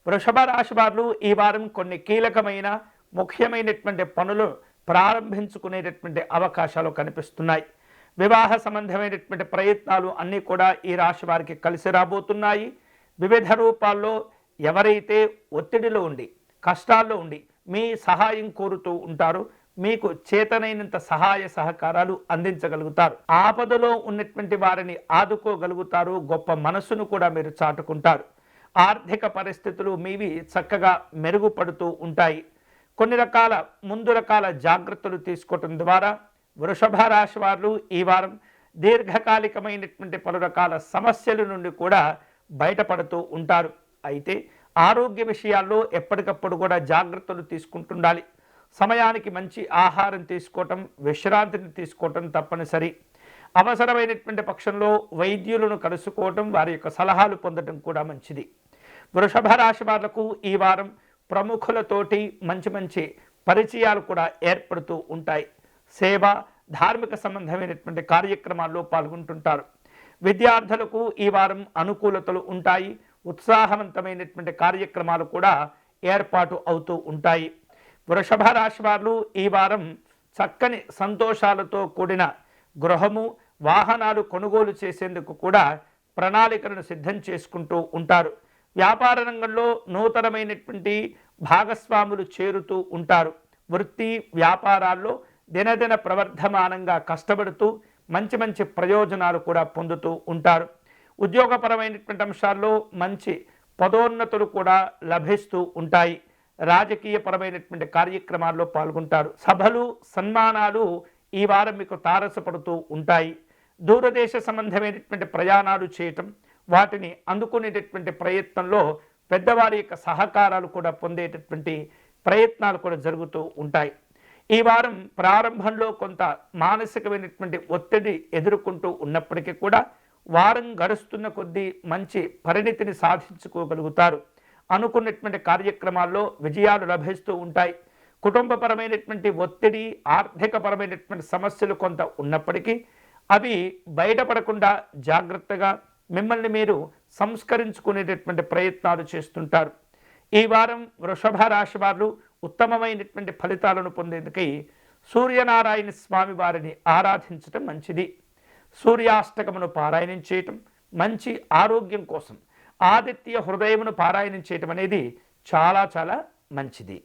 వృషభ రాశి వారు ఈ వారం కొన్ని కీలకమైన ముఖ్యమైనటువంటి పనులు ప్రారంభించుకునేటటువంటి అవకాశాలు కనిపిస్తున్నాయి. వివాహ సంబంధమైనటువంటి ప్రయత్నాలు అన్నీ కూడా ఈ రాశి వారికి కలిసి రాబోతున్నాయి. వివిధ రూపాల్లో ఎవరైతే ఒత్తిడిలో ఉండి కష్టాల్లో ఉండి మీ సహాయం కోరుతూ ఉంటారో మీకు చేతనైనంత సహాయ సహకారాలు అందించగలుగుతారు. ఆపదలో ఉన్నటువంటి వారిని ఆదుకోగలుగుతారు. గొప్ప మనసును కూడా మీరు చాటుకుంటారు. ఆర్థిక పరిస్థితులు మీవి చక్కగా మెరుగుపడుతూ ఉంటాయి. కొన్ని ముందు రకాల జాగ్రత్తలు తీసుకోవటం ద్వారా వృషభ రాశి వారు ఈ వారం దీర్ఘకాలికమైనటువంటి పలు రకాల సమస్యల నుండి కూడా బయటపడుతూ ఉంటారు. అయితే ఆరోగ్య విషయాల్లో ఎప్పటికప్పుడు కూడా జాగ్రత్తలు తీసుకుంటుండాలి. సమయానికి మంచి ఆహారం తీసుకోవటం, విశ్రాంతిని తీసుకోవటం తప్పనిసరి. అవసరమైనటువంటి పక్షంలో వైద్యులను కలుసుకోవటం, వారి యొక్క సలహాలు పొందడం కూడా మంచిది. వృషభ రాశి వాళ్లకు ఈ వారం ప్రముఖులతోటి మంచి మంచి పరిచయాలు కూడా ఏర్పడుతూ ఉంటాయి. సేవ, ధార్మిక సంబంధమైనటువంటి కార్యక్రమాల్లో పాల్గొంటుంటారు. విద్యార్థులకు ఈ వారం అనుకూలతలు ఉంటాయి. ఉత్సాహవంతమైనటువంటి కార్యక్రమాలు కూడా ఏర్పాటు అవుతూ ఉంటాయి. వృషభ రాశి వారు ఈ వారం చక్కని సంతోషాలతో కూడిన గృహము, వాహనాలు కొనుగోలు చేసేందుకు కూడా ప్రణాళికలను సిద్ధం చేసుకుంటూ ఉంటారు. వ్యాపార రంగంలో నూతనమైనటువంటి భాగస్వాములు చేరుతూ ఉంటారు. వృత్తి వ్యాపారాల్లో దినదిన ప్రవర్ధమానంగా కష్టపడుతూ మంచి మంచి ప్రయోజనాలు కూడా పొందుతూ ఉంటారు. ఉద్యోగపరమైనటువంటి అంశాల్లో మంచి పదోన్నతులు కూడా లభిస్తూ ఉంటాయి. రాజకీయపరమైనటువంటి కార్యక్రమాల్లో పాల్గొంటారు. సభలు, సన్మానాలు ఈ వారం మీకు తారసపడుతూ ఉంటాయి. దూరదేశ సంబంధమైనటువంటి ప్రయాణాలు చేయటం, వాటిని అందుకునేటటువంటి ప్రయత్నంలో పెద్దవారి యొక్క సహకారాలు కూడా పొందేటటువంటి ప్రయత్నాలు కూడా జరుగుతూ ఉంటాయి. ఈ వారం ప్రారంభంలో కొంత మానసికమైనటువంటి ఒత్తిడి ఎదుర్కొంటూ ఉన్నప్పటికీ కూడా వారం గడుస్తున్న కొద్దీ మంచి పరిణితిని సాధించుకోగలుగుతారు. అనుకున్నటువంటి కార్యక్రమాల్లో విజయాలు లభిస్తూ ఉంటాయి. కుటుంబపరమైనటువంటి ఒత్తిడి, ఆర్థికపరమైనటువంటి సమస్యలు కొంత ఉన్నప్పటికీ అవి బయటపడకుండా జాగ్రత్తగా మిమ్మల్ని మీరు సంస్కరించుకునేటటువంటి ప్రయత్నాలు చేస్తుంటారు. ఈ వారం వృషభ రాశి వారు ఉత్తమమైనటువంటి ఫలితాలను పొందేందుకై సూర్యనారాయణ స్వామి వారిని ఆరాధించటం మంచిది. సూర్యాష్టకమును పారాయణం చేయటం, మంచి ఆరోగ్యం కోసం ఆదిత్య హృదయమును పారాయణం చేయటం అనేది చాలా చాలా మంచిది.